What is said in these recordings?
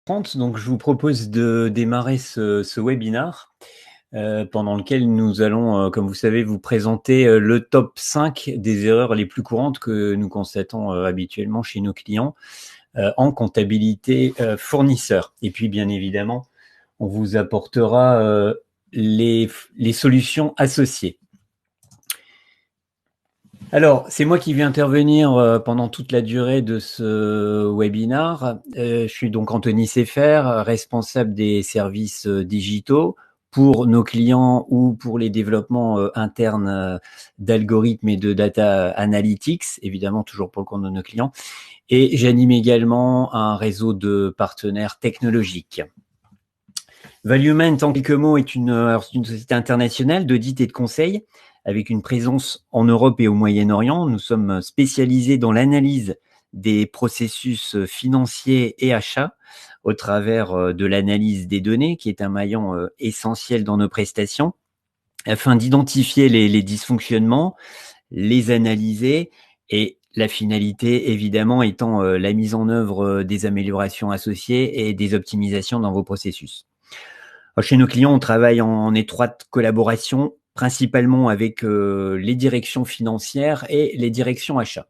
30, donc je vous propose de démarrer ce webinaire pendant lequel nous allons, comme vous savez, vous présenter le top 5 des erreurs les plus courantes que nous constatons habituellement chez nos clients en comptabilité fournisseur. Et puis, bien évidemment, on vous apportera les solutions associées. Alors, c'est moi qui vais intervenir pendant toute la durée de ce webinaire. Je suis donc Anthony Seffer, responsable des services digitaux pour nos clients ou pour les développements internes d'algorithmes et de data analytics, évidemment toujours pour le compte de nos clients. Et j'anime également un réseau de partenaires technologiques. Valuement, en quelques mots, est une société internationale d'audit et de conseil avec une présence en Europe et au Moyen-Orient. Nous sommes spécialisés dans l'analyse des processus financiers et achats au travers de l'analyse des données, qui est un maillon essentiel dans nos prestations, afin d'identifier les dysfonctionnements, les analyser et la finalité, évidemment, étant la mise en œuvre des améliorations associées et des optimisations dans vos processus. Chez nos clients, on travaille en étroite collaboration, principalement avec les directions financières et les directions achats.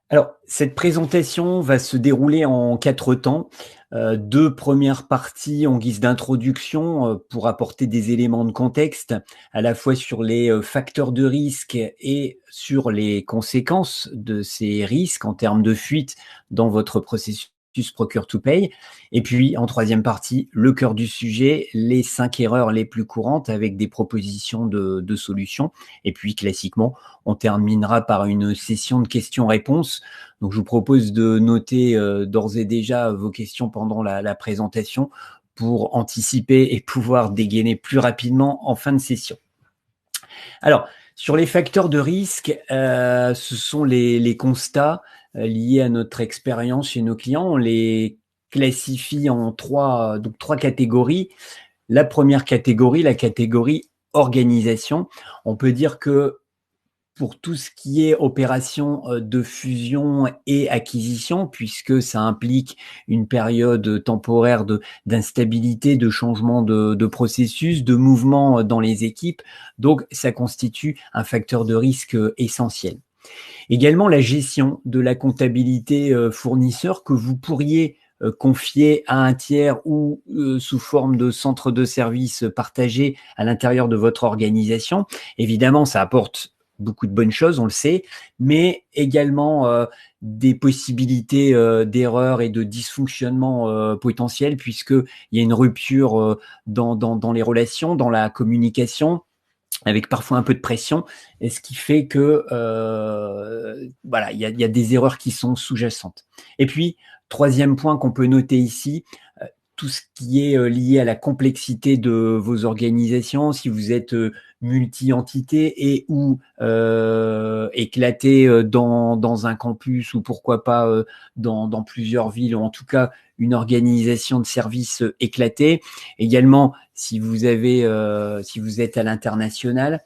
Alors, cette présentation va se dérouler en 4 temps. 2 premières parties en guise d'introduction pour apporter des éléments de contexte, à la fois sur les facteurs de risque et sur les conséquences de ces risques en termes de fuite dans votre processus Procure to Pay. Et puis, en troisième partie, le cœur du sujet, les 5 erreurs les plus courantes avec des propositions de solutions. Et puis, classiquement, on terminera par une session de questions-réponses. Donc, je vous propose de noter d'ores et déjà vos questions pendant la présentation pour anticiper et pouvoir dégainer plus rapidement en fin de session. Alors, sur les facteurs de risque, ce sont les constats liés à notre expérience chez nos clients. On les classifie en trois catégories. La première catégorie, la catégorie organisation. On peut dire que pour tout ce qui est opération de fusion et acquisition, puisque ça implique une période temporaire d'instabilité, de changement de processus, de mouvement dans les équipes. Donc, ça constitue un facteur de risque essentiel. Également, la gestion de la comptabilité fournisseur que vous pourriez confier à un tiers ou sous forme de centre de service partagé à l'intérieur de votre organisation. Évidemment, ça apporte beaucoup de bonnes choses, on le sait, mais également des possibilités d'erreurs et de dysfonctionnements potentiels, puisqu'il y a une rupture dans les relations, dans la communication, avec parfois un peu de pression, et ce qui fait que voilà, il y a des erreurs qui sont sous-jacentes. Et puis, troisième point qu'on peut noter ici, tout ce qui est lié à la complexité de vos organisations, si vous êtes multi-entités et ou éclaté dans un campus ou pourquoi pas dans plusieurs villes, ou en tout cas une organisation de services éclatée. Également, si vous êtes à l'international.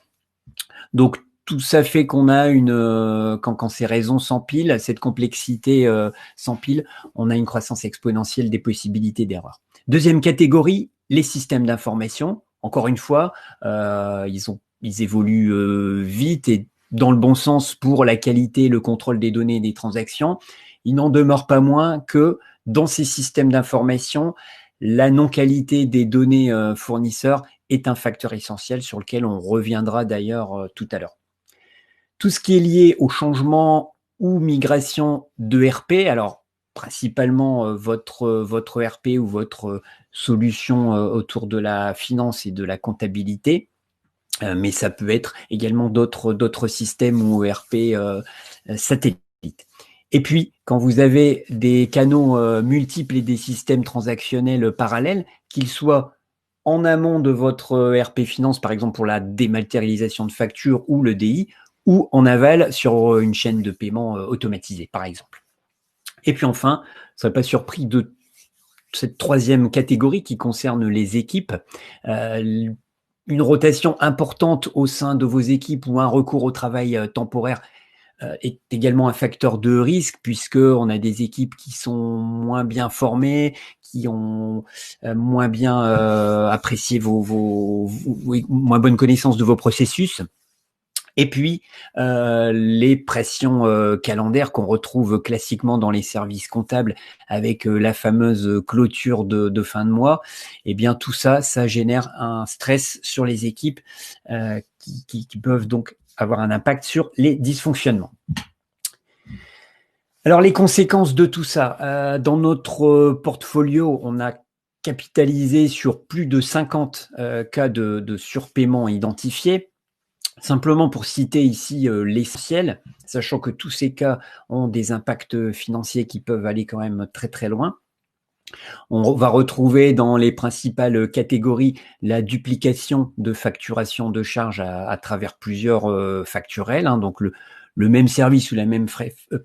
Donc, tout ça fait qu'on a quand ces raisons s'empilent, cette complexité s'empile, on a une croissance exponentielle des possibilités d'erreur. Deuxième catégorie, les systèmes d'information. Encore une fois, ils évoluent vite et dans le bon sens pour la qualité, le contrôle des données et des transactions. Il n'en demeure pas moins que dans ces systèmes d'information, la non-qualité des données fournisseurs est un facteur essentiel sur lequel on reviendra d'ailleurs tout à l'heure. Tout ce qui est lié au changement ou migration de RP, alors principalement votre RP ou votre solution autour de la finance et de la comptabilité, mais ça peut être également d'autres systèmes ou ERP satellites. Et puis, quand vous avez des canaux multiples et des systèmes transactionnels parallèles, qu'ils soient en amont de votre ERP Finance, par exemple pour la dématérialisation de factures ou le DI, ou en aval sur une chaîne de paiement automatisée, par exemple. Et puis enfin, vous ne serez pas surpris de cette troisième catégorie qui concerne les équipes. Une rotation importante au sein de vos équipes ou un recours au travail temporaire est également un facteur de risque puisqu'on a des équipes qui sont moins bien formées, qui ont moins bien apprécié moins bonne connaissance de vos processus. Et puis, les pressions calendaires qu'on retrouve classiquement dans les services comptables avec la fameuse clôture de fin de mois, eh bien tout ça, ça génère un stress sur les équipes qui peuvent donc avoir un impact sur les dysfonctionnements. Alors, les conséquences de tout ça. Dans notre portfolio, on a capitalisé sur plus de 50 cas de surpaiement identifiés. Simplement pour citer ici l'essentiel, sachant que tous ces cas ont des impacts financiers qui peuvent aller quand même très très loin. On va retrouver dans les principales catégories la duplication de facturation de charges à travers plusieurs facturels, hein, donc le même service ou la même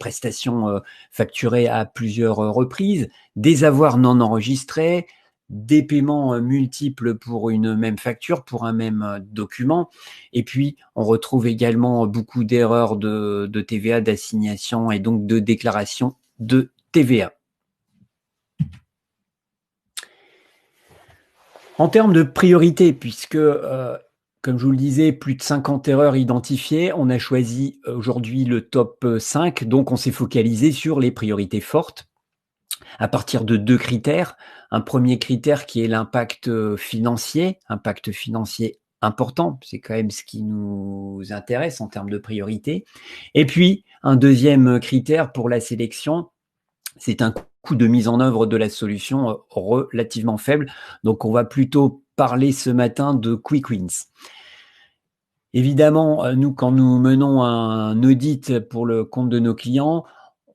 prestation facturée à plusieurs reprises, des avoirs non enregistrés, des paiements multiples pour une même facture, pour un même document. Et puis, on retrouve également beaucoup d'erreurs de TVA, d'assignation et donc de déclaration de TVA. En termes de priorité, puisque, comme je vous le disais, plus de 50 erreurs identifiées, on a choisi aujourd'hui le top 5, donc on s'est focalisé sur les priorités fortes à partir de 2 critères. Un premier critère qui est l'impact financier important, c'est quand même ce qui nous intéresse en termes de priorité. Et puis, un deuxième critère pour la sélection, c'est un coût de mise en œuvre de la solution relativement faible. Donc, on va plutôt parler ce matin de quick wins. Évidemment, nous, quand nous menons un audit pour le compte de nos clients,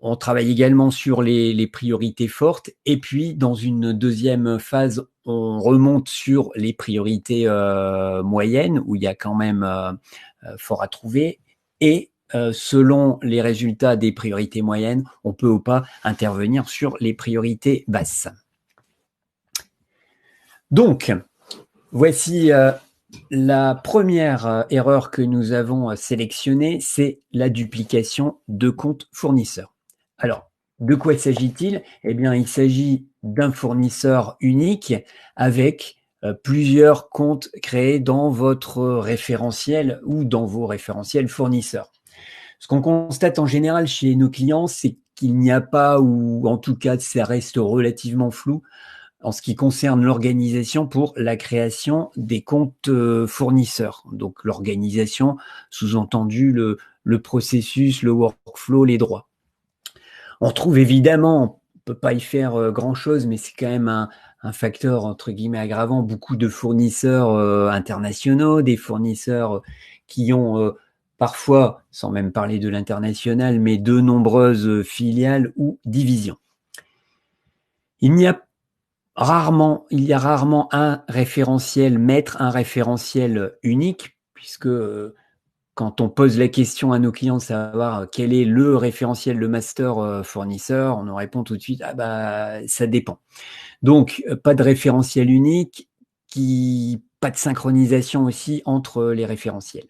on travaille également sur les priorités fortes. Et puis, dans une deuxième phase, on remonte sur les priorités moyennes, où il y a quand même fort à trouver. Et selon les résultats des priorités moyennes, on peut ou pas intervenir sur les priorités basses. Donc, voici la première erreur que nous avons sélectionnée, c'est la duplication de comptes fournisseurs. Alors, de quoi s'agit-il? Eh bien, il s'agit d'un fournisseur unique avec plusieurs comptes créés dans votre référentiel ou dans vos référentiels fournisseurs. Ce qu'on constate en général chez nos clients, c'est qu'il n'y a pas, ou en tout cas, ça reste relativement flou en ce qui concerne l'organisation pour la création des comptes fournisseurs. Donc, l'organisation, sous-entendu le processus, le workflow, les droits. On trouve évidemment, on ne peut pas y faire grand-chose, mais c'est quand même un facteur, entre guillemets, aggravant, beaucoup de fournisseurs internationaux, des fournisseurs qui ont parfois, sans même parler de l'international, mais de nombreuses filiales ou divisions. Il y a rarement un référentiel maître, un référentiel unique, puisque quand on pose la question à nos clients de savoir quel est le référentiel, le master fournisseur, on nous répond tout de suite, ah bah ça dépend. Donc, pas de référentiel unique, pas de synchronisation aussi entre les référentiels.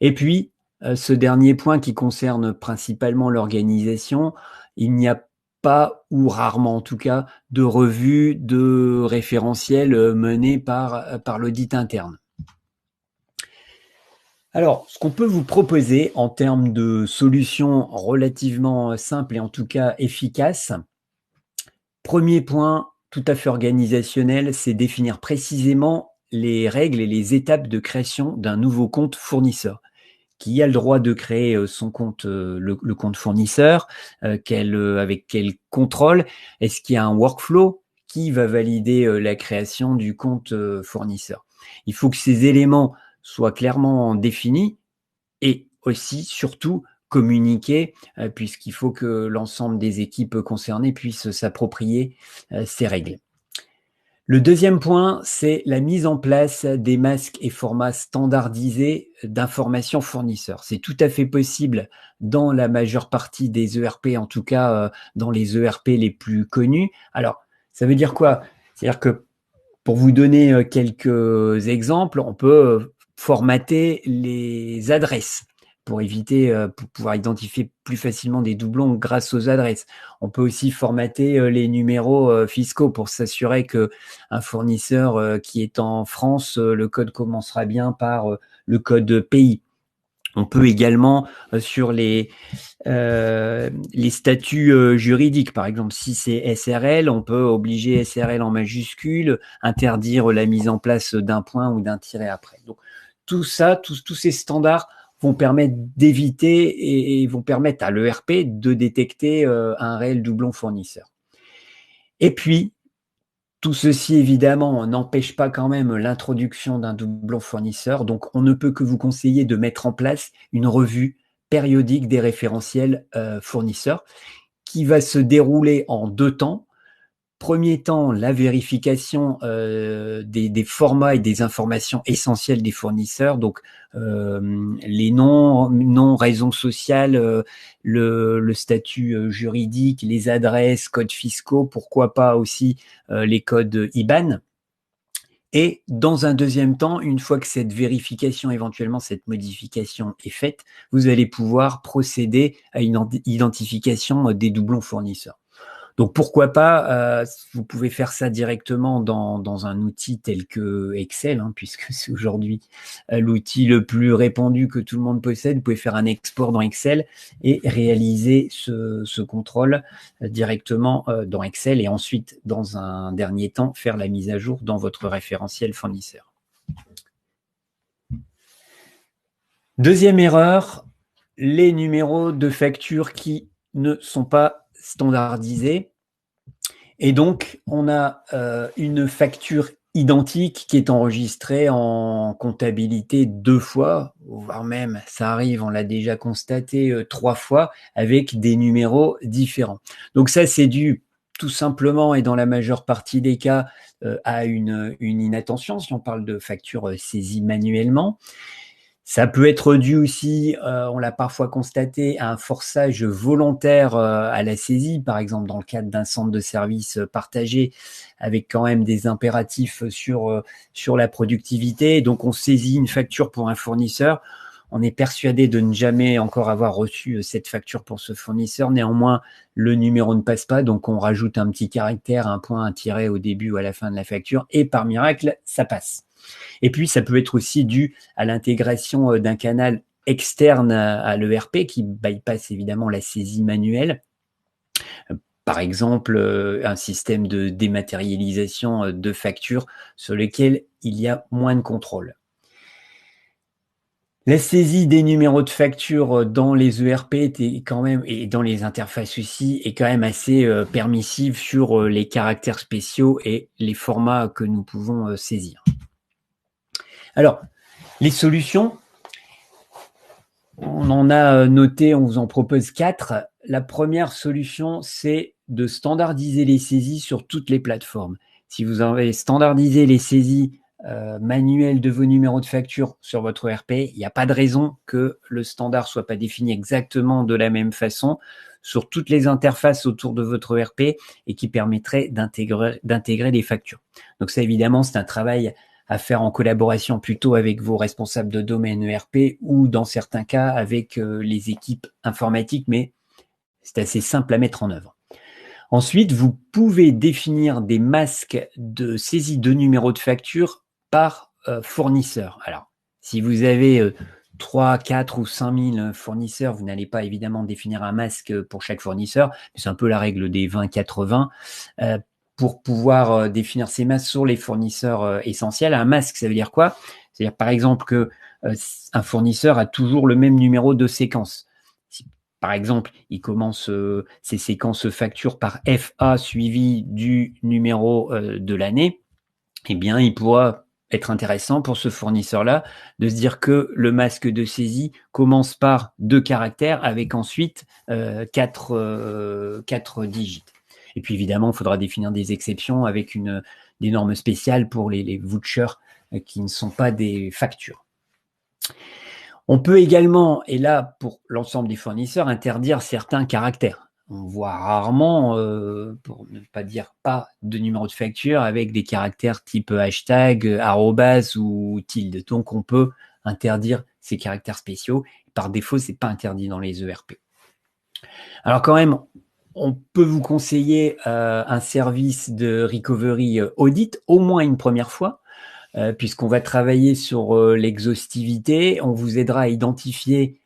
Et puis, ce dernier point qui concerne principalement l'organisation, il n'y a pas, ou rarement en tout cas, de revue de référentiel menée par l'audit interne. Alors, ce qu'on peut vous proposer en termes de solutions relativement simples et en tout cas efficaces, premier point tout à fait organisationnel, c'est définir précisément les règles et les étapes de création d'un nouveau compte fournisseur. Qui a le droit de créer son compte, le compte fournisseur, avec quel contrôle, est-ce qu'il y a un workflow, qui va valider la création du compte fournisseur. Il faut que ces éléments soient clairement définis et aussi, surtout, communiqués, puisqu'il faut que l'ensemble des équipes concernées puissent s'approprier ces règles. Le deuxième point, c'est la mise en place des masques et formats standardisés d'informations fournisseurs. C'est tout à fait possible dans la majeure partie des ERP, en tout cas dans les ERP les plus connus. Alors, ça veut dire quoi? C'est-à-dire que pour vous donner quelques exemples, on peut formater les adresses pour éviter, pour pouvoir identifier plus facilement des doublons grâce aux adresses. On peut aussi formater les numéros fiscaux pour s'assurer que un fournisseur qui est en France, le code commencera bien par le code pays. On peut également sur les statuts juridiques, par exemple, si c'est SRL, on peut obliger SRL en majuscule, interdire la mise en place d'un point ou d'un tiret après. Donc, tout ça, tous ces standards vont permettre d'éviter et vont permettre à l'ERP de détecter un réel doublon fournisseur. Et puis, tout ceci, évidemment, n'empêche pas quand même l'introduction d'un doublon fournisseur. Donc, on ne peut que vous conseiller de mettre en place une revue périodique des référentiels fournisseurs qui va se dérouler en 2 temps. Premier temps, la vérification des formats et des informations essentielles des fournisseurs, donc les noms, raisons sociales, le statut juridique, les adresses, codes fiscaux, pourquoi pas aussi les codes IBAN. Et dans un deuxième temps, une fois que cette vérification, éventuellement cette modification est faite, vous allez pouvoir procéder à une identification des doublons fournisseurs. Donc pourquoi pas, vous pouvez faire ça directement dans un outil tel que Excel, puisque c'est aujourd'hui l'outil le plus répandu que tout le monde possède. Vous pouvez faire un export dans Excel et réaliser ce contrôle directement dans Excel et ensuite, dans un dernier temps, faire la mise à jour dans votre référentiel fournisseur. Deuxième erreur, les numéros de facture qui ne sont pas standardisés. Et donc, on a une facture identique qui est enregistrée en comptabilité 2 fois, voire même, ça arrive, on l'a déjà constaté 3 fois, avec des numéros différents. Donc ça, c'est dû tout simplement, et dans la majeure partie des cas, à une inattention, si on parle de facture saisie manuellement. Ça peut être dû aussi, on l'a parfois constaté, à un forçage volontaire à la saisie, par exemple dans le cadre d'un centre de service partagé, avec quand même des impératifs sur la productivité. Donc on saisit une facture pour un fournisseur, on est persuadé de ne jamais encore avoir reçu cette facture pour ce fournisseur. Néanmoins, le numéro ne passe pas, donc on rajoute un petit caractère, un point, un tiret au début ou à la fin de la facture, et par miracle, ça passe. Et puis, ça peut être aussi dû à l'intégration d'un canal externe à l'ERP qui bypasse évidemment la saisie manuelle. Par exemple, un système de dématérialisation de factures sur lequel il y a moins de contrôle. La saisie des numéros de facture dans les ERP est quand même, et dans les interfaces aussi, est quand même assez permissive sur les caractères spéciaux et les formats que nous pouvons saisir. Alors, les solutions, on en a noté, on vous en propose 4. La première solution, c'est de standardiser les saisies sur toutes les plateformes. Si vous avez standardisé les saisies manuelles de vos numéros de facture sur votre ERP, il n'y a pas de raison que le standard ne soit pas défini exactement de la même façon sur toutes les interfaces autour de votre ERP et qui permettrait d'intégrer les factures. Donc ça, évidemment, c'est un travail à faire en collaboration plutôt avec vos responsables de domaine ERP ou dans certains cas avec les équipes informatiques, mais c'est assez simple à mettre en œuvre. Ensuite, vous pouvez définir des masques de saisie de numéros de facture par fournisseur. Alors, si vous avez 3, 4 ou 5 000 fournisseurs, vous n'allez pas évidemment définir un masque pour chaque fournisseur, c'est un peu la règle des 20-80. Pour pouvoir définir ces masques sur les fournisseurs essentiels. Un masque, ça veut dire quoi? C'est-à-dire, par exemple, que un fournisseur a toujours le même numéro de séquence. Si, par exemple, il commence ses séquences facture par FA suivi du numéro de l'année, eh bien, il pourra être intéressant pour ce fournisseur-là de se dire que le masque de saisie commence par 2 caractères avec ensuite 4 digits. Et puis évidemment, il faudra définir des exceptions avec des normes spéciales pour les vouchers qui ne sont pas des factures. On peut également, et là pour l'ensemble des fournisseurs, interdire certains caractères. On voit rarement, pour ne pas dire pas, de numéro de facture avec des caractères type hashtag, arrobas ou tilde. Donc on peut interdire ces caractères spéciaux. par défaut, c'est pas interdit dans les ERP. Alors quand même, on peut vous conseiller un service de recovery audit au moins une première fois, puisqu'on va travailler sur l'exhaustivité. On vous aidera à identifier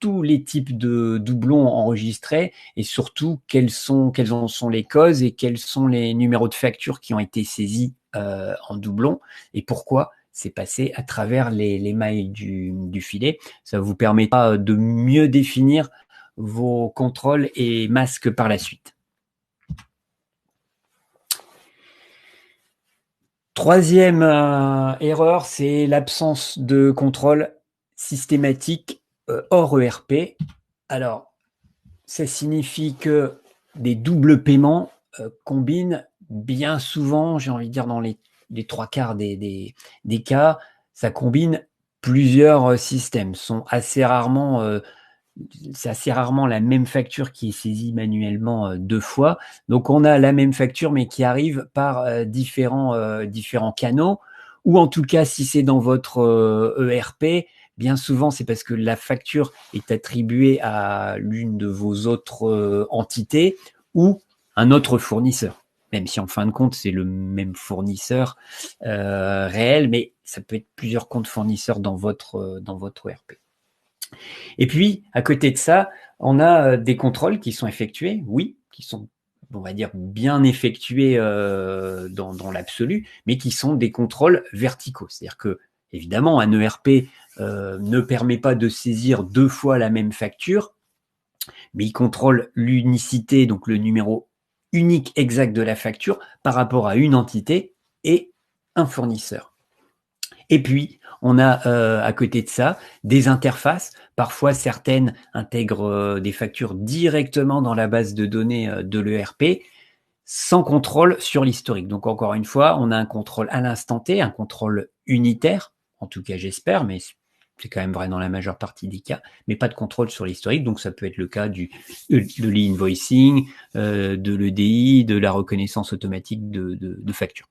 tous les types de doublons enregistrés et surtout quelles en sont les causes et quels sont les numéros de facture qui ont été saisis en doublon et pourquoi c'est passé à travers les mailles du filet. Ça vous permettra de mieux définir vos contrôles et masques par la suite. Troisième erreur, c'est l'absence de contrôle systématique hors ERP. Alors, ça signifie que des doubles paiements combinent bien souvent, j'ai envie de dire dans les 3/4 des cas, ça combine plusieurs systèmes. C'est assez rarement la même facture qui est saisie manuellement 2 fois. Donc, on a la même facture, mais qui arrive par différents canaux. Ou en tout cas, si c'est dans votre ERP, bien souvent, c'est parce que la facture est attribuée à l'une de vos autres entités ou un autre fournisseur. Même si en fin de compte, c'est le même fournisseur réel, mais ça peut être plusieurs comptes fournisseurs dans votre ERP. Et puis, à côté de ça, on a des contrôles qui sont effectués, oui, qui sont, on va dire, bien effectués dans l'absolu, mais qui sont des contrôles verticaux. C'est-à-dire que, évidemment, un ERP ne permet pas de saisir 2 fois la même facture, mais il contrôle l'unicité, donc le numéro unique exact de la facture par rapport à une entité et un fournisseur. Et puis, on a à côté de ça des interfaces. Parfois, certaines intègrent des factures directement dans la base de données de l'ERP sans contrôle sur l'historique. Donc, encore une fois, on a un contrôle à l'instant T, un contrôle unitaire, en tout cas j'espère, mais c'est quand même vrai dans la majeure partie des cas, mais pas de contrôle sur l'historique. Donc, ça peut être le cas de l'e-invoicing, de l'EDI, de la reconnaissance automatique de factures.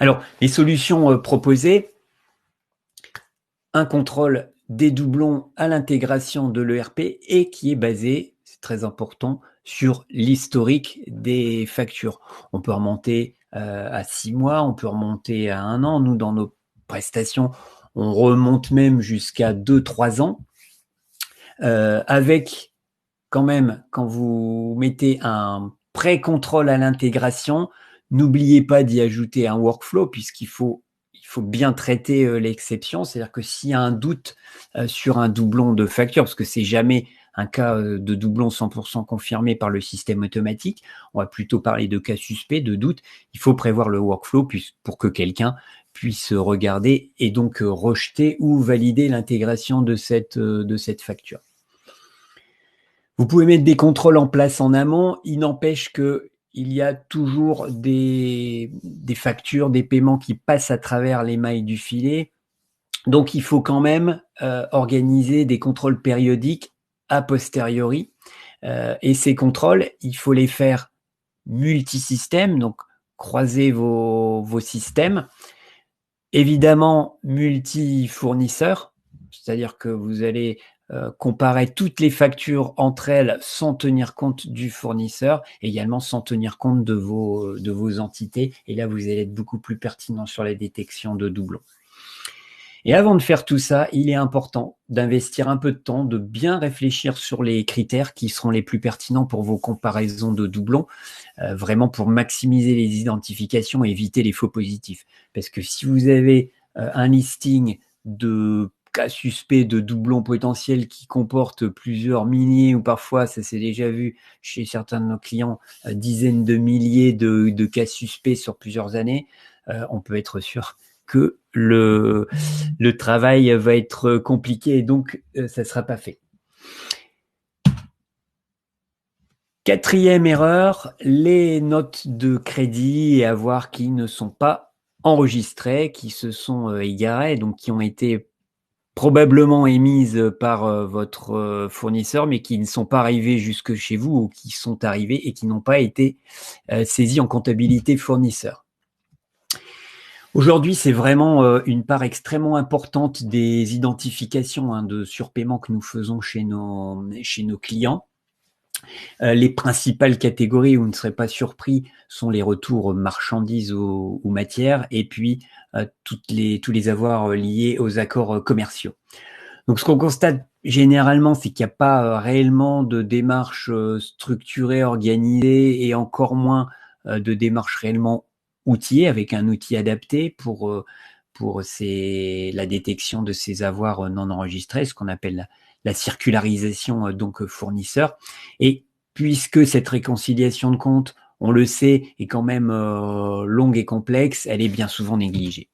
Alors, les solutions proposées, un contrôle des doublons à l'intégration de l'ERP et qui est basé, c'est très important, sur l'historique des factures. On peut remonter à 6 mois, on peut remonter à 1 an. Nous, dans nos prestations, on remonte même jusqu'à 2-3 ans. Avec quand même, quand vous mettez un pré-contrôle à l'intégration, n'oubliez pas d'y ajouter un workflow puisqu'il faut bien traiter l'exception. C'est-à-dire que s'il y a un doute sur un doublon de facture, parce que c'est jamais un cas de doublon 100% confirmé par le système automatique, on va plutôt parler de cas suspects, de doute, il faut prévoir le workflow pour que quelqu'un puisse regarder et donc rejeter ou valider l'intégration de cette facture. Vous pouvez mettre des contrôles en place en amont, il n'empêche que il y a toujours des factures, des paiements qui passent à travers les mailles du filet. Donc, il faut quand même organiser des contrôles périodiques a posteriori. Et ces contrôles, il faut les faire multisystèmes, donc croiser vos systèmes. Évidemment, multi-fournisseurs, c'est-à-dire que vous allez comparer toutes les factures entre elles sans tenir compte du fournisseur, également sans tenir compte de vos entités. Et là, vous allez être beaucoup plus pertinent sur la détection de doublons. Et avant de faire tout ça, il est important d'investir un peu de temps, de bien réfléchir sur les critères qui seront les plus pertinents pour vos comparaisons de doublons, vraiment pour maximiser les identifications et éviter les faux positifs. Parce que si vous avez un listing de cas suspects de doublons potentiels qui comportent plusieurs milliers ou parfois, ça s'est déjà vu chez certains de nos clients, dizaines de milliers de cas suspects sur plusieurs années, on peut être sûr que le travail va être compliqué et donc ça ne sera pas fait. Quatrième erreur, les notes de crédit et avoirs qui ne sont pas enregistrées, qui se sont égarées, donc qui ont été probablement émises par votre fournisseur, mais qui ne sont pas arrivées jusque chez vous ou qui sont arrivées et qui n'ont pas été saisies en comptabilité fournisseur. Aujourd'hui, c'est vraiment une part extrêmement importante des identifications de surpaiement que nous faisons chez nos clients. Les principales catégories, vous ne serez pas surpris, sont les retours marchandises ou matières, et puis tous les avoirs liés aux accords commerciaux. Donc, ce qu'on constate généralement, c'est qu'il n'y a pas réellement de démarche structurée, organisée, et encore moins de démarche réellement outillée, avec un outil adapté pour la détection de ces avoirs non enregistrés, ce qu'on appelle la circularisation donc fournisseur. Et puisque cette réconciliation de comptes, on le sait, est quand même longue et complexe, elle est bien souvent négligée.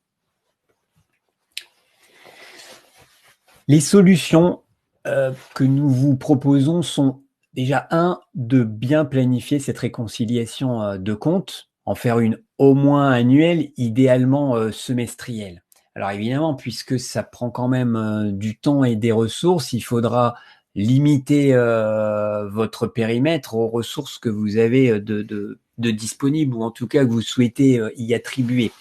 Les solutions que nous vous proposons sont déjà, de bien planifier cette réconciliation de comptes, en faire une au moins annuelle, idéalement semestrielle. Alors évidemment, puisque ça prend quand même du temps et des ressources, il faudra limiter votre périmètre aux ressources que vous avez de disponibles, ou en tout cas que vous souhaitez y attribuer.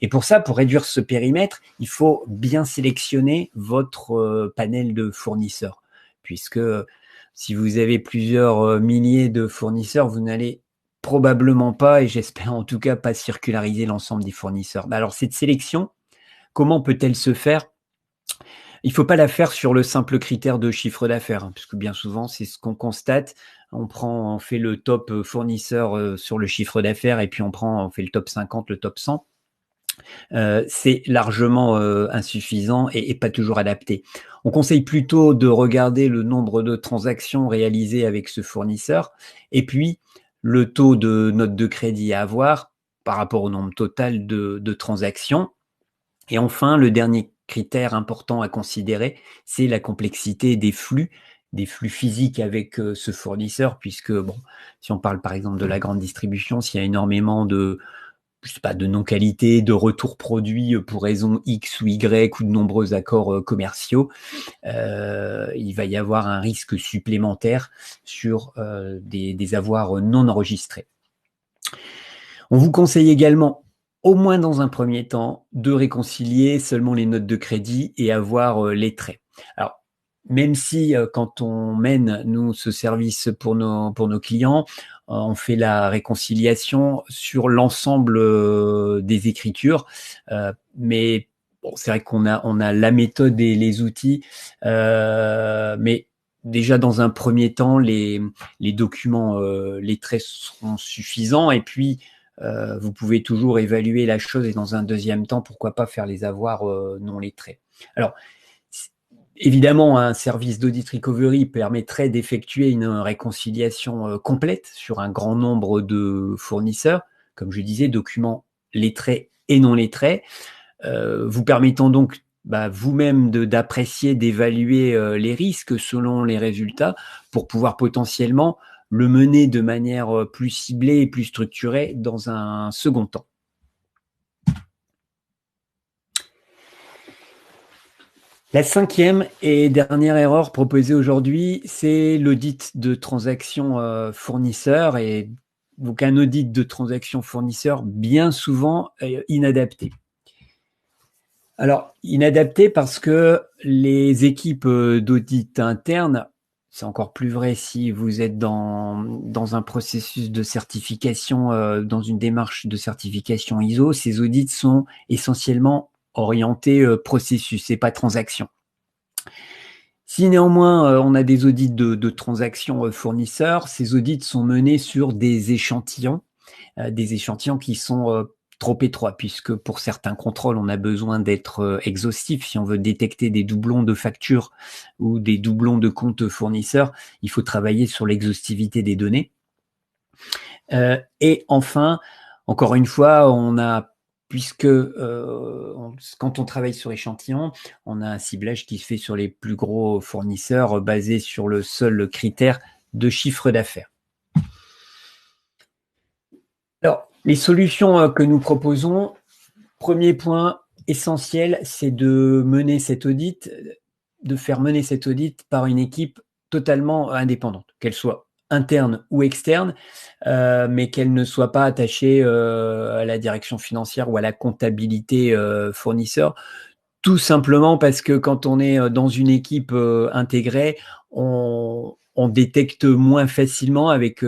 Et pour ça, pour réduire ce périmètre, il faut bien sélectionner votre panel de fournisseurs, puisque si vous avez plusieurs milliers de fournisseurs, vous n'allez probablement pas, et j'espère en tout cas pas, circulariser l'ensemble des fournisseurs. Alors cette sélection, comment peut-elle se faire? Il ne faut pas la faire sur le simple critère de chiffre d'affaires, puisque bien souvent, c'est ce qu'on constate. On fait le top fournisseur sur le chiffre d'affaires, et puis on fait le top 50, le top 100. C'est largement insuffisant et pas toujours adapté. On conseille plutôt de regarder le nombre de transactions réalisées avec ce fournisseur, et puis le taux de note de crédit à avoir par rapport au nombre total de transactions. Et enfin, le dernier critère important à considérer, c'est la complexité des flux physiques avec ce fournisseur, puisque si on parle par exemple de la grande distribution, s'il y a énormément de non-qualité, de retour produit pour raison X ou Y, ou de nombreux accords commerciaux, il va y avoir un risque supplémentaire sur des avoirs non enregistrés. On vous conseille également, au moins dans un premier temps, de réconcilier seulement les notes de crédit et avoir les traits. Alors, même si quand on mène, nous, ce service pour nos clients, on fait la réconciliation sur l'ensemble des écritures, mais c'est vrai qu'on a la méthode et les outils, mais déjà dans un premier temps, les documents, les traits seront suffisants, et puis vous pouvez toujours évaluer la chose, et dans un deuxième temps, pourquoi pas faire les avoirs non lettrés. Alors, évidemment, un service d'audit recovery permettrait d'effectuer une réconciliation complète sur un grand nombre de fournisseurs, comme je disais, documents lettrés et non lettrés, vous permettant donc vous-même d'apprécier, d'évaluer les risques selon les résultats, pour pouvoir potentiellement le mener de manière plus ciblée et plus structurée dans un second temps. La cinquième et dernière erreur proposée aujourd'hui, c'est l'audit de transaction fournisseur, et donc un audit de transaction fournisseur bien souvent inadapté. Alors, inadapté parce que les équipes d'audit interne, c'est encore plus vrai si vous êtes dans un processus de certification, dans une démarche de certification ISO, ces audits sont essentiellement orientés processus et pas transaction. Si néanmoins on a des audits de transactions fournisseurs, ces audits sont menés sur des échantillons qui sont trop étroits, puisque pour certains contrôles, on a besoin d'être exhaustif. Si on veut détecter des doublons de factures ou des doublons de comptes fournisseurs, il faut travailler sur l'exhaustivité des données. Et enfin, encore une fois, quand on travaille sur échantillon, on a un ciblage qui se fait sur les plus gros fournisseurs basé sur le seul critère de chiffre d'affaires. Alors, les solutions que nous proposons, premier point essentiel, c'est de faire mener cet audit par une équipe totalement indépendante, qu'elle soit interne ou externe, mais qu'elle ne soit pas attachée à la direction financière ou à la comptabilité fournisseur. Tout simplement parce que quand on est dans une équipe intégrée, on détecte moins facilement avec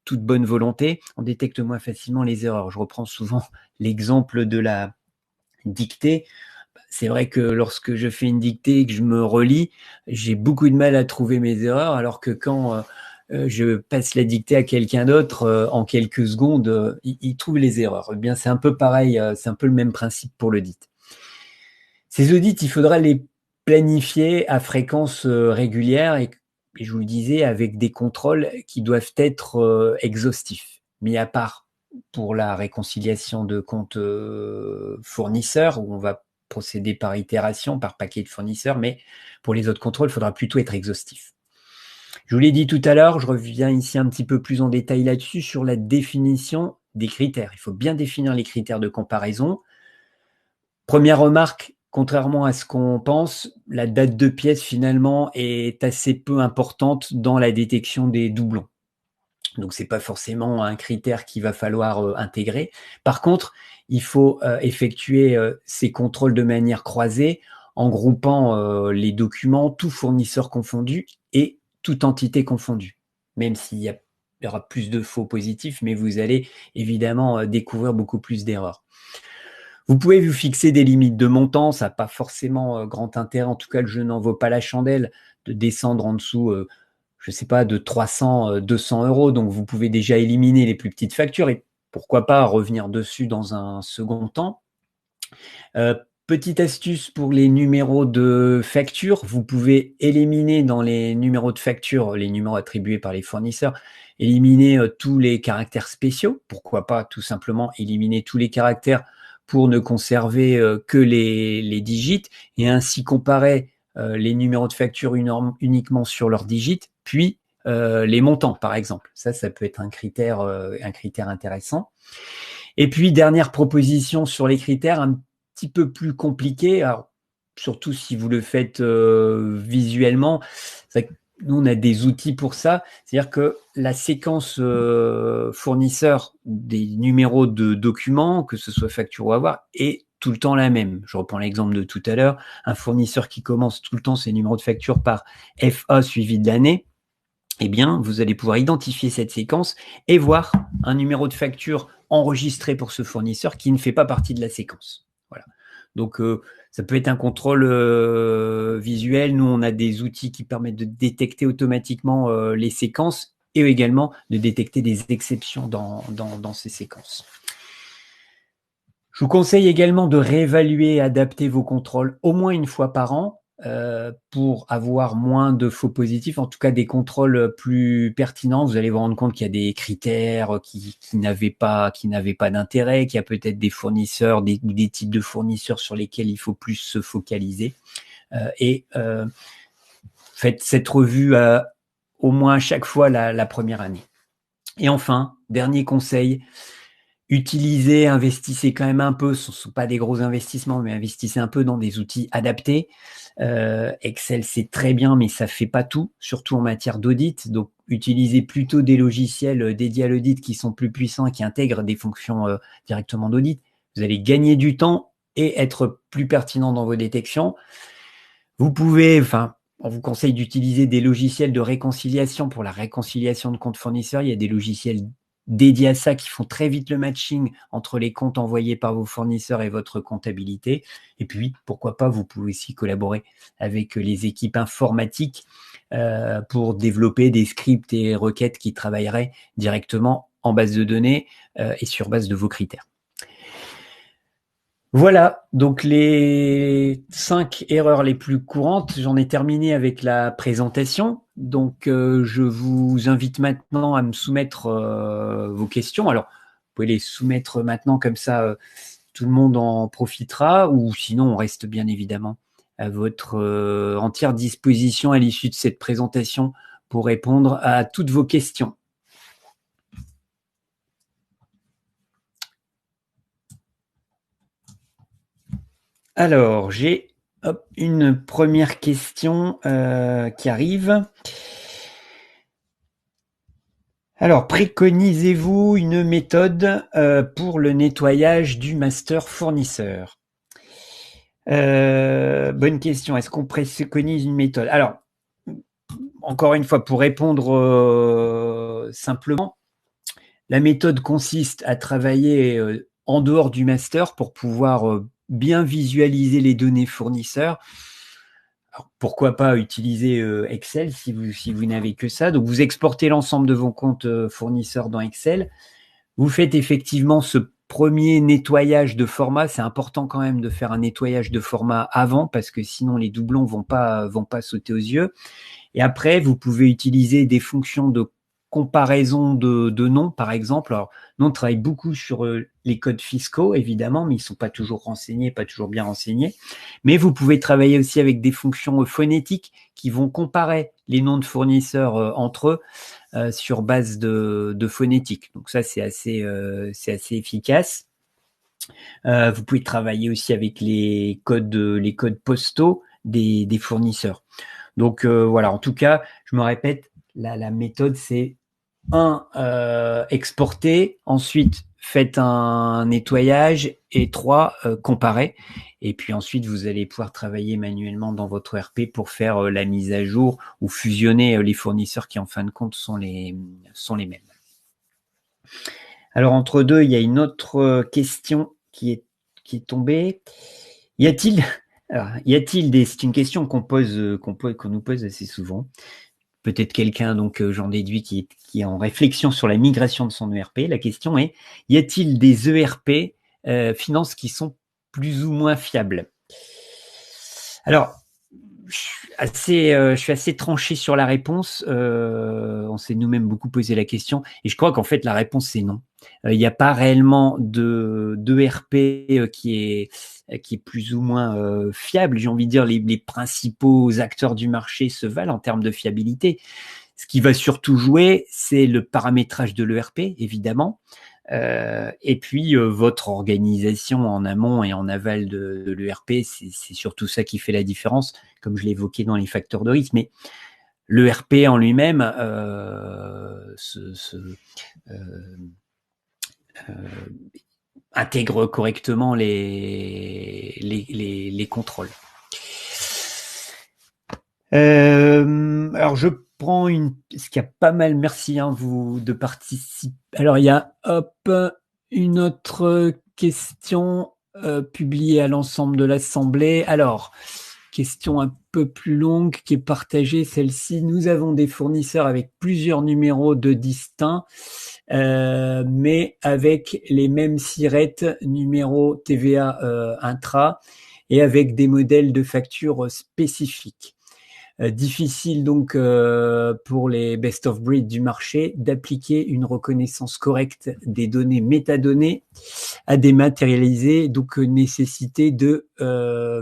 toute bonne volonté, on détecte moins facilement les erreurs. Je reprends souvent l'exemple de la dictée. C'est vrai que lorsque je fais une dictée et que je me relis, j'ai beaucoup de mal à trouver mes erreurs, alors que quand je passe la dictée à quelqu'un d'autre, en quelques secondes, il trouve les erreurs. Eh bien, c'est un peu pareil, c'est un peu le même principe pour l'audit. Ces audits, il faudra les planifier à fréquence régulière et je vous le disais, avec des contrôles qui doivent être exhaustifs. Mis à part pour la réconciliation de comptes fournisseurs, où on va procéder par itération, par paquet de fournisseurs, mais pour les autres contrôles, il faudra plutôt être exhaustif. Je vous l'ai dit tout à l'heure, je reviens ici un petit peu plus en détail là-dessus, sur la définition des critères. Il faut bien définir les critères de comparaison. Première remarque, contrairement à ce qu'on pense, la date de pièce finalement est assez peu importante dans la détection des doublons. Donc c'est pas forcément un critère qu'il va falloir intégrer. Par contre, il faut effectuer ces contrôles de manière croisée en groupant les documents, tout fournisseur confondu et toute entité confondue. Même s'il y aura plus de faux positifs, mais vous allez évidemment découvrir beaucoup plus d'erreurs. Vous pouvez vous fixer des limites de montant, ça n'a pas forcément grand intérêt, en tout cas le jeu n'en vaut pas la chandelle, de descendre en dessous, je ne sais pas, de 300, 200 euros. Donc vous pouvez déjà éliminer les plus petites factures et pourquoi pas revenir dessus dans un second temps. Petite astuce pour les numéros de facture, vous pouvez éliminer dans les numéros de facture, les numéros attribués par les fournisseurs, éliminer tous les caractères spéciaux. Pourquoi pas tout simplement éliminer tous les caractères pour ne conserver que les digits et ainsi comparer les numéros de facture uniquement sur leurs digits, puis les montants par exemple. Ça peut être un critère intéressant. Et puis dernière proposition sur les critères, un petit peu plus compliqué, alors, surtout si vous le faites visuellement. C'est vrai que nous, on a des outils pour ça. C'est-à-dire que la séquence fournisseur des numéros de documents, que ce soit facture ou avoir, est tout le temps la même. Je reprends l'exemple de tout à l'heure. Un fournisseur qui commence tout le temps ses numéros de facture par FA suivi de l'année, eh bien, vous allez pouvoir identifier cette séquence et voir un numéro de facture enregistré pour ce fournisseur qui ne fait pas partie de la séquence. Voilà. Donc, ça peut être un contrôle visuel. Nous, on a des outils qui permettent de détecter automatiquement les séquences et également de détecter des exceptions dans ces séquences. Je vous conseille également de réévaluer et adapter vos contrôles au moins une fois par an pour avoir moins de faux positifs, en tout cas des contrôles plus pertinents. Vous allez vous rendre compte qu'il y a des critères qui n'avaient pas d'intérêt, qu'il y a peut-être des fournisseurs, des types de fournisseurs sur lesquels il faut plus se focaliser. Faites cette revue au moins à chaque fois la première année. Et enfin, dernier conseil, utilisez, investissez quand même un peu, ce ne sont pas des gros investissements, mais investissez un peu dans des outils adaptés. Excel, c'est très bien, mais ça ne fait pas tout, surtout en matière d'audit. Donc, utilisez plutôt des logiciels dédiés à l'audit qui sont plus puissants et qui intègrent des fonctions directement d'audit. Vous allez gagner du temps et être plus pertinent dans vos détections. Vous pouvez, on vous conseille d'utiliser des logiciels de réconciliation pour la réconciliation de comptes fournisseurs. Il y a des logiciels dédiés à ça qui font très vite le matching entre les comptes envoyés par vos fournisseurs et votre comptabilité. Et puis, pourquoi pas, vous pouvez aussi collaborer avec les équipes informatiques pour développer des scripts et requêtes qui travailleraient directement en base de données et sur base de vos critères. Voilà, donc les 5 erreurs les plus courantes, j'en ai terminé avec la présentation. Donc, je vous invite maintenant à me soumettre vos questions. Alors, vous pouvez les soumettre maintenant, comme ça, tout le monde en profitera, ou sinon, on reste bien évidemment à votre entière disposition à l'issue de cette présentation pour répondre à toutes vos questions. Alors, j'ai une première question qui arrive. Alors, préconisez-vous une méthode pour le nettoyage du master fournisseur? Bonne question. Est-ce qu'on préconise une méthode? Alors, encore une fois, pour répondre simplement, la méthode consiste à travailler en dehors du master pour pouvoir bien visualiser les données fournisseurs. Alors, pourquoi pas utiliser Excel si vous n'avez que ça. Donc, vous exportez l'ensemble de vos comptes fournisseurs dans Excel. Vous faites effectivement ce premier nettoyage de format. C'est important quand même de faire un nettoyage de format avant parce que sinon les doublons vont pas sauter aux yeux. Et après, vous pouvez utiliser des fonctions de comparaison de noms, par exemple. Alors, nous, on travaille beaucoup sur les codes fiscaux, évidemment, mais ils ne sont pas toujours renseignés, pas toujours bien renseignés. Mais vous pouvez travailler aussi avec des fonctions phonétiques qui vont comparer les noms de fournisseurs entre eux sur base de phonétique. Donc ça, c'est assez efficace. Vous pouvez travailler aussi avec les codes postaux des fournisseurs. Donc voilà, en tout cas, je me répète, la méthode, c'est exporter, ensuite faites un nettoyage et 3, comparer. Et puis ensuite, vous allez pouvoir travailler manuellement dans votre ERP pour faire la mise à jour ou fusionner les fournisseurs qui, en fin de compte, sont les mêmes. Alors, entre deux, il y a une autre question qui est tombée. Y a-t-il c'est une question qu'on nous pose assez souvent. Peut-être quelqu'un, donc j'en déduis, qui est en réflexion sur la migration de son ERP. La question est, y a-t-il des ERP finances qui sont plus ou moins fiables? Alors, je suis assez tranché sur la réponse. On s'est nous-mêmes beaucoup posé la question et je crois qu'en fait la réponse c'est non. Il n'y a pas réellement d'ERP qui est plus ou moins fiable. J'ai envie de dire les principaux acteurs du marché se valent en termes de fiabilité. Ce qui va surtout jouer, c'est le paramétrage de l'ERP, évidemment. Et puis votre organisation en amont et en aval de l'ERP, c'est surtout ça qui fait la différence, comme je l'ai évoqué dans les facteurs de risque. Mais l'ERP en lui-même intègre correctement les contrôles. Alors je prends ce qu'il y a pas mal, merci vous de participer. Alors il y a une autre question publiée à l'ensemble de l'Assemblée. Alors, question un peu plus longue qui est partagée, celle-ci. Nous avons des fournisseurs avec plusieurs numéros de distincts, mais avec les mêmes sirettes, numéro TVA intra, et avec des modèles de facture spécifiques. Difficile donc pour les best of breed du marché d'appliquer une reconnaissance correcte des données métadonnées à dématérialiser, donc nécessité de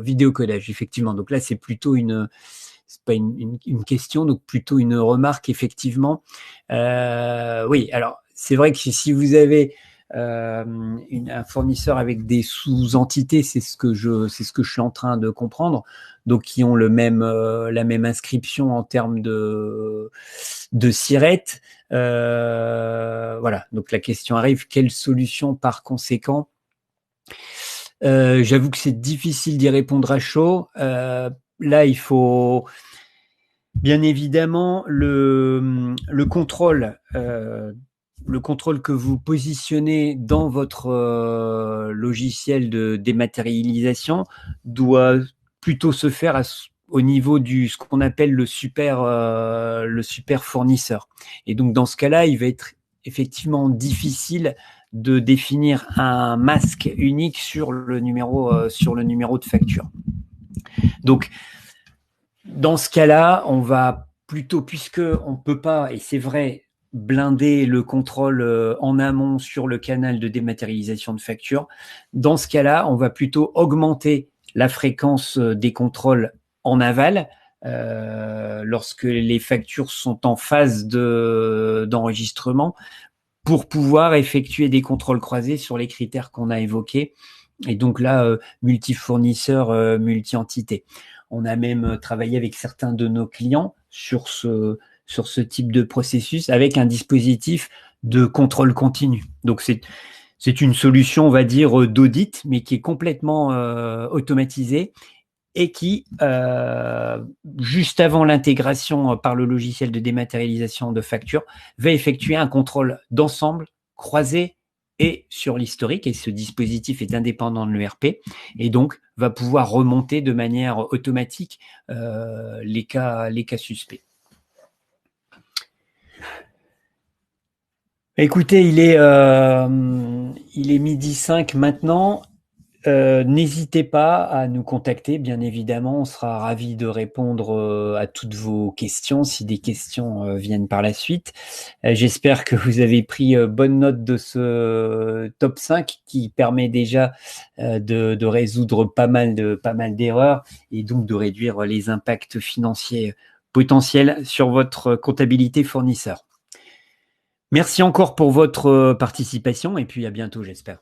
vidéocodage, effectivement. Donc là, c'est plutôt c'est pas une question, donc plutôt une remarque, effectivement. Oui, alors c'est vrai que si vous avez un fournisseur avec des sous-entités, c'est ce que je suis en train de comprendre, donc qui ont la même inscription en termes de SIRET. Voilà, donc la question arrive, quelle solution par conséquent? J'avoue que c'est difficile d'y répondre à chaud. Là, il faut bien évidemment le contrôle. Le contrôle que vous positionnez dans votre logiciel de dématérialisation doit plutôt se faire au niveau ce qu'on appelle le super fournisseur. Et donc dans ce cas-là, il va être effectivement difficile de définir un masque unique sur le numéro de facture. Donc dans ce cas-là, on va plutôt, puisque on peut pas, et c'est vrai, blinder le contrôle en amont sur le canal de dématérialisation de facture. Dans ce cas-là, on va plutôt augmenter la fréquence des contrôles en aval lorsque les factures sont en phase d'enregistrement pour pouvoir effectuer des contrôles croisés sur les critères qu'on a évoqués. Et donc là, multi-fournisseurs, multi-entités. On a même travaillé avec certains de nos clients sur ce sur ce type de processus avec un dispositif de contrôle continu. Donc, c'est une solution, on va dire, d'audit, mais qui est complètement automatisée et qui, juste avant l'intégration par le logiciel de dématérialisation de factures, va effectuer un contrôle d'ensemble croisé et sur l'historique. Et ce dispositif est indépendant de l'ERP et donc va pouvoir remonter de manière automatique les cas suspects. Écoutez, il est 12h05 maintenant. N'hésitez pas à nous contacter, bien évidemment, on sera ravis de répondre à toutes vos questions si des questions viennent par la suite. J'espère que vous avez pris bonne note de ce top 5 qui permet déjà de résoudre pas mal d'erreurs et donc de réduire les impacts financiers potentiels sur votre comptabilité fournisseur. Merci encore pour votre participation et puis à bientôt, j'espère.